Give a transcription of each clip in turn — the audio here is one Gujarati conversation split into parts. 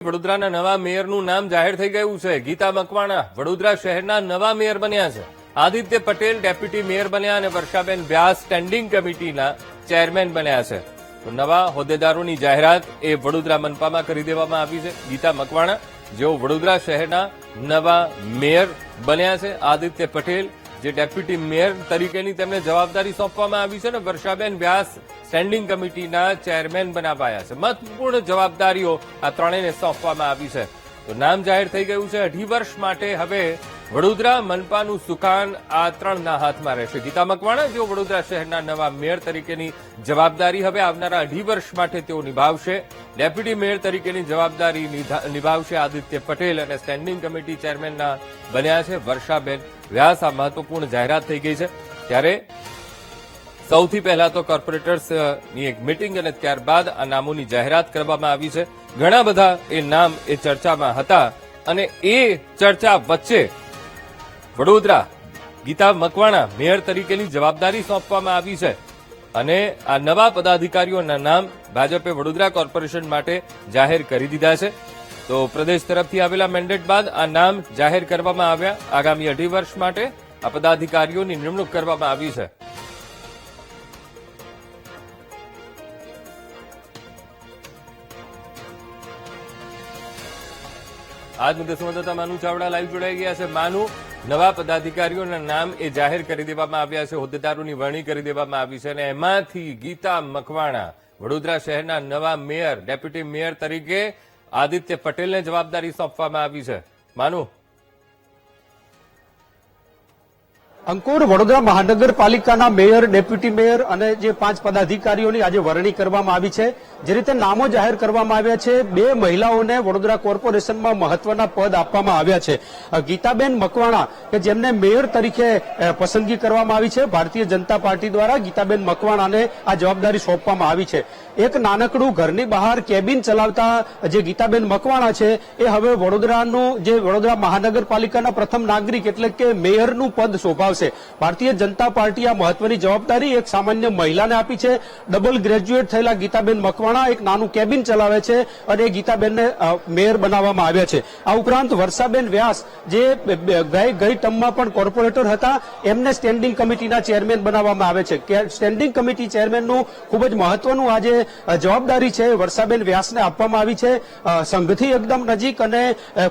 વડોદરાના નવા મેયરનું નામ જાહેર થઈ ગયું છે। ગીતા મકવાણા વડોદરા શહેરના નવા મેયર બન્યા છે। આદિત્ય પટેલ ડેપ્યુટી મેયર બન્યા અને વર્ષાબેન વ્યાસ સ્ટેન્ડિંગ કમિટીના ચેરમેન બન્યા છે। તો નવા હોદ્દેદારોની જાહેરાત એ વડોદરા મનપામાં કરી દેવામાં આવી છે। ગીતા મકવાણા જેઓ વડોદરા શહેરના નવા મેયર બન્યા છે। આદિત્ય પટેલ જે ડેપ્યુટી મેયર તરીકેની તેમને જવાબદારી સોંપવામાં આવી છે અને વર્ષાબેન વ્યાસ સ્ટેન્ડિંગ કમિટીના ચેરમેન બનાવાયા છે। મહત્વપૂર્ણ જવાબદારીઓ આ ત્રણેયને સોંપવામાં આવી છે। તો નામ જાહેર થઈ ગયું છે। 2.5 વર્ષ માટે હવે વડોદરા મનપાનું સુકાન આ ત્રણના હાથમાં રહેશે। ગીતા મકવાણા જેઓ વડોદરા શહેરના નવા મેયર તરીકેની જવાબદારી હવે આવનારા 2.5 વર્ષ માટે તેઓ નિભાવશે। ડેપ્યુટી મેયર તરીકેની જવાબદારી નિભાવશે આદિત્ય પટેલ અને સ્ટેન્ડિંગ કમિટી ચેરમેનના બન્યા છે વર્ષાબેન વ્યાસ। આ મહત્વપૂર્ણ જાહેરાત થઈ ગઈ છે। ત્યારે સૌથી પહેલા તો કોર્પોરેટર્સની એક મિટિંગ અને ત્યારબાદ આ નામોની જાહેરાત કરવામાં આવી છે। ઘણા બધા એ નામ એ ચર્ચામાં હતા અને એ ચર્ચા વચ્ચે વડોદરા ગીતા મકવાણા મેયર તરીકેની જવાબદારી સોંપવામાં આવી છે અને આ નવા પદાધિકારીઓના નામ ભાજપે વડોદરા કોર્પોરેશન માટે જાહેર કરી દીધા છે। તો પ્રદેશ તરફથી આવેલા મેન્ડેટ બાદ આ નામ જાહેર કરવામાં આવ્યા। આગામી 2.5 વર્ષ માટે આ પદાધિકારીઓની નિમણૂક કરવામાં આવી છે। આજ મુદ્દે સંવાદદાતા માનુ ચાવડા લાઈવ જોડાઈ ગયા છે। માનુ, નવા પદાધિકારીઓના નામ એ જાહેર કરી દેવામાં આવ્યા છે, હોદ્દેદારોની વરણી કરી દેવામાં આવી છે અને એમાંથી ગીતા મકવાણા વડોદરા શહેરના નવા મેયર ડેપ્યુટી મેયર તરીકે આદિત્ય પટેલને જવાબદારી સોંપવામાં આવી છે। માનુ, અંકુર, વડોદરા મહાનગરપાલિકાના મેયર, ડેપ્યુટી મેયર અને જે 5 પદાધિકારીઓની આજે વરણી કરવામાં આવી છે। જે રીતે નામો જાહેર કરવામાં આવ્યા છે, 2 મહિલાઓને વડોદરા કોર્પોરેશનમાં મહત્વના પદ આપવામાં આવ્યા છે। ગીતાબેન મકવાણા કે જેમને મેયર તરીકે પસંદગી કરવામાં આવી છે, ભારતીય જનતા પાર્ટી દ્વારા ગીતાબેન મકવાણાને આ જવાબદારી સોંપવામાં આવી છે। એક નાનકડું ઘરની બહાર કેબિન ચલાવતા જે ગીતાબેન મકવાણા છે એ હવે વડોદરાનું જે વડોદરા મહાનગરપાલિકાના પ્રથમ નાગરિક એટલે કે મેયરનું પદ શોભાવશે। ભારતીય જનતા પાર્ટી આ મહત્વની જવાબદારી એક સામાન્ય મહિલાને આપી છે। ડબલ ગ્રેજ્યુએટ થયેલા ગીતાબેન મકવાણા એક નાનું કેબિન ચલાવે છે અને ગીતાબેનને મેયર બનાવવામાં આવ્યા છે। આ ઉપરાંત વર્ષાબેન વ્યાસ જે ગઈ ટર્મમાં પણ કોર્પોરેટર હતા, એમને સ્ટેન્ડિંગ કમિટીના ચેરમેન બનાવવામાં આવે છે। સ્ટેન્ડિંગ કમિટી ચેરમેનનું ખૂબ જ મહત્વનું આજે જવાબદારી છે વર્ષાબેન વ્યાસને આપવામાં આવી છે। સંઘથી એકદમ નજીક અને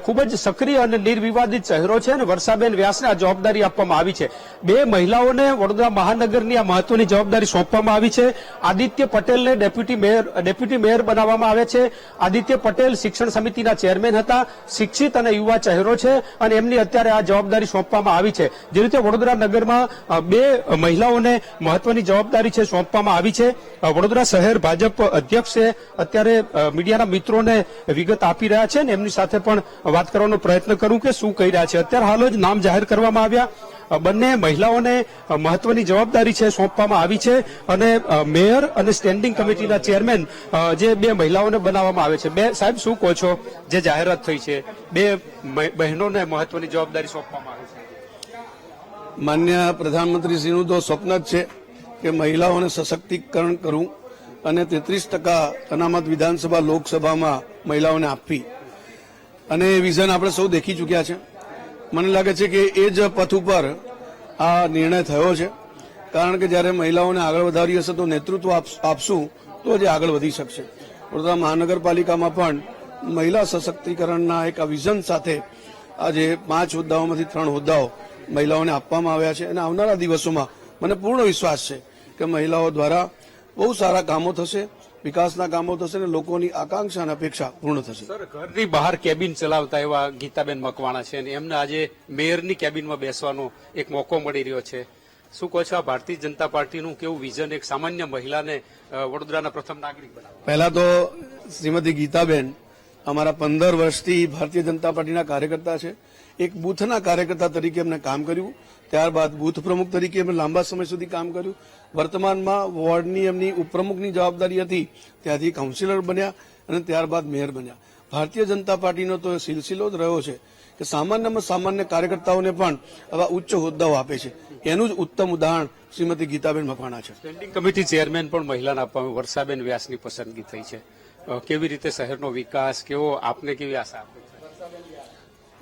ખૂબ જ સક્રિય અને નિર્વિવાદિત ચહેરો છે અને વર્ષાબેન વ્યાસને આ જવાબદારી આપવામાં આવી છે। 2 મહિલાઓને વડોદરા મહાનગરની આ મહત્વની જવાબદારી સોંપવામાં આવી છે। આદિત્ય પટેલને ડેપ્યુટી મેયર બનાવવામાં આવે છે। આદિત્ય પટેલ શિક્ષણ સમિતિના ચેરમેન હતા, શિક્ષિત અને યુવા ચહેરો છે અને એમની અત્યારે આ જવાબદારી સોંપવામાં આવી છે। જે રીતે વડોદરા નગરમાં 2 મહિલાઓને મહત્વની જવાબદારી છે સોંપવામાં આવી છે। વડોદરા શહેર ભાજપ અધ્યક્ષે અત્યારે મીડિયાના મિત્રોને વિગત આપી રહ્યા છે અને એમની સાથે પણ વાત કરવાનો પ્રયત્ન કરું કે શું કહી રહ્યા છે। અત્યારે હાલ જ નામ જાહેર કરવામાં આવ્યા। બંને મહિલાઓને મહત્વની જવાબદારી છે સોંપવામાં આવી છે અને મેયર અને સ્ટેન્ડિંગ કમિટીના ચેરમેન જે 2 મહિલાઓને બનાવવામાં આવે છે। સાહેબ, શું કહો છો? જે જાહેરાત થઈ છે, 2 બહેનોને મહત્વની જવાબદારી સોંપવામાં આવી છે। માન્ય પ્રધાનમંત્રીશ્રીનું તો સ્વપ્ન જ છે કે મહિલાઓને સશક્તિકરણ કરવું અને 33% અનામત વિધાનસભા લોકસભામાં મહિલાઓને આપવી અને એ વિઝન આપણે સૌ દેખી ચૂક્યા છે। મને લાગે છે કે એ જ પથ ઉપર આ નિર્ણય થયો છે, કારણ કે જ્યારે મહિલાઓને આગળ વધારી હશે તો નેતૃત્વ આપશું તો જ આગળ વધી શકશે। વડોદરા મહાનગરપાલિકામાં પણ મહિલા સશક્તિકરણના એક વિઝન સાથે આજે 5 હોદ્દાઓમાંથી 3 હોદ્દાઓ મહિલાઓને આપવામાં આવ્યા છે અને આવનારા દિવસોમાં મને પૂર્ણ વિશ્વાસ છે કે મહિલાઓ દ્વારા બહુ સારા કામો થશે, વિકાસના કામો થશે અને લોકોની આકાંક્ષા અને અપેક્ષા પૂર્ણ થશે। સર, ઘરની બહાર કેબિન ચલાવતા એવા ગીતાબેન મકવાણા છે અને એમને આજે મેયરની કેબિનમાં બેસવાનો એક મોકો મળી રહ્યો છે। શું કહો છો, આ ભારતીય જનતા પાર્ટીનું કેવું વિઝન એક સામાન્ય મહિલાને વડોદરાના પ્રથમ નાગરિક બનાવે? પહેલા તો શ્રીમતી ગીતાબેન અમારા 15 વર્ષથી ભારતીય જનતા પાર્ટીના કાર્યકર્તા છે। એક બૂથના કાર્યકર્તા તરીકે એમને કામ કર્યું, ત્યારબાદ બૂથ પ્રમુખ તરીકે એમણે લાંબા સમય સુધી કામ કર્યું। વર્તમાનમાં વોર્ડની એમની ઉપપ્રમુખની જવાબદારી હતી, ત્યાંથી કાઉન્સિલર બન્યા અને ત્યારબાદ મેયર બન્યા। ભારતીય જનતા પાર્ટીનો તો સિલસિલો જ રહ્યો છે કે સામાન્યમાં સામાન્ય કાર્યકર્તાઓને પણ આવા ઉચ્ચ હોદ્દાઓ આપે છે। એનું જ ઉત્તમ ઉદાહરણ શ્રીમતી ગીતાબેન મકવાણા છે। સ્ટેન્ડિંગ કમિટી ચેરમેન પણ મહિલાને આપવામાં વર્ષાબેન વ્યાસની પસંદગી થઈ છે। કેવી રીતે શહેરનો વિકાસ કેવો આપને કેવી આશા આપે છે?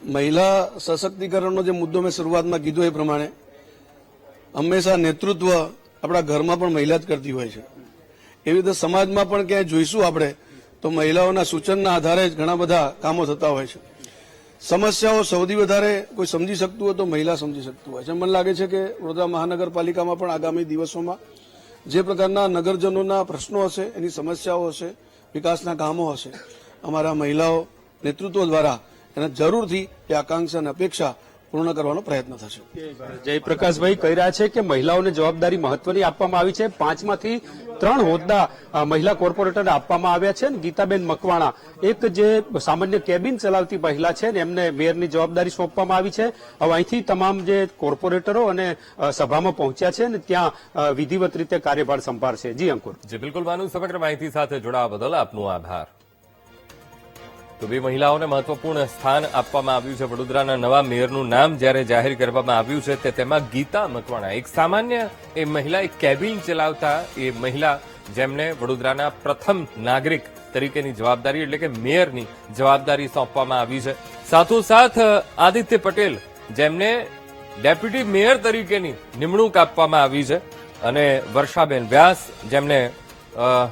મહિલા સશક્તિકરણનો જે મુદ્દો મેં શરૂઆતમાં કીધો એ પ્રમાણે હંમેશા નેતૃત્વ આપણા ઘરમાં પણ મહિલા જ કરતી હોય છે. એવી રીતે સમાજમાં પણ ક્યાંય જોઈશું આપણે તો મહિલાઓના સૂચનના આધારે જ ઘણા બધા કામો થતા હોય છે. સમસ્યાઓ સૌથી વધારે કોઈ સમજી શકતું હોય તો મહિલા સમજી શકતું હોય છે. મને લાગે છે કે વડોદરા મહાનગરપાલિકામાં પણ આગામી દિવસોમાં જે પ્રકારના નગરજનોના પ્રશ્નો હશે, એની સમસ્યાઓ હશે, વિકાસના કામો હશે, અમારા મહિલાઓ નેતૃત્વ દ્વારા એને જરૂરથી એ આકાંક્ષા અને અપેક્ષા પૂર્ણ કરવાનો પ્રયત્ન થશે. જયપ્રકાશભાઈ કહી રહ્યા છે કે મહિલાઓને જવાબદારી મહત્વની આપવામાં આવી છે. 5માંથી 3 હોદ્દા મહિલા કોર્પોરેટરને આપવામાં આવ્યા છે. અને ગીતાબેન મકવાણા એક જે સામાન્ય કેબિન ચલાવતી મહિલા છે ને એમને મેયરની જવાબદારી સોંપવામાં આવી છે. હવે અહીંથી તમામ જે કોર્પોરેટરો અને સભામાં પહોંચ્યા છે ને ત્યાં વિધિવત રીતે કાર્યભાર સંભાળશે. જી અંકુર. જી બિલકુલ માનું, સમગ્ર માહિતી સાથે જોડાવા બદલ આપનો આભાર. તો બે મહિલાઓને મહત્વપૂર્ણ સ્થાન આપવામાં આવ્યું છે. વડોદરાના નવા મેયરનું નામ જ્યારે જાહેર કરવામાં આવ્યું છે તે તેમાં ગીતા મકવાણા, એક સામાન્ય એ મહિલા, એક કેબિન ચલાવતા એ મહિલા જેમને વડોદરાના પ્રથમ નાગરિક તરીકેની જવાબદારી એટલે કે મેયરની જવાબદારી સોંપવામાં આવી છે. સાથોસાથ આદિત્ય પટેલ જેમને ડેપ્યુટી મેયર તરીકેની નિમણૂક આપવામાં આવી છે અને વર્ષાબેન વ્યાસ જેમને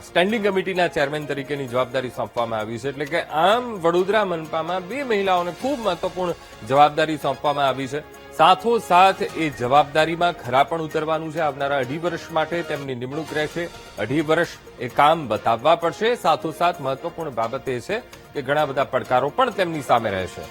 સ્ટેન્ડિંગ કમિટીના ચેરમેન તરીકેની જવાબદારી સોંપવામાં આવી છે. એટલે કે આમ વડોદરા મનપામાં બે મહિલાઓને ખૂબ મહત્વપૂર્ણ જવાબદારી સોંપવામાં આવી છે. સાથોસાથ એ જવાબદારીમાં ખરા પણ ઉતરવાનું છે. આવનારા 2.5 વર્ષ માટે તેમની નિમણૂક રહેશે. 2.5 વર્ષ એ કામ બતાવવા પડશે. સાથોસાથ મહત્વપૂર્ણ બાબત એ છે કે ઘણા બધા પડકારો પણ તેમની સામે રહેશે.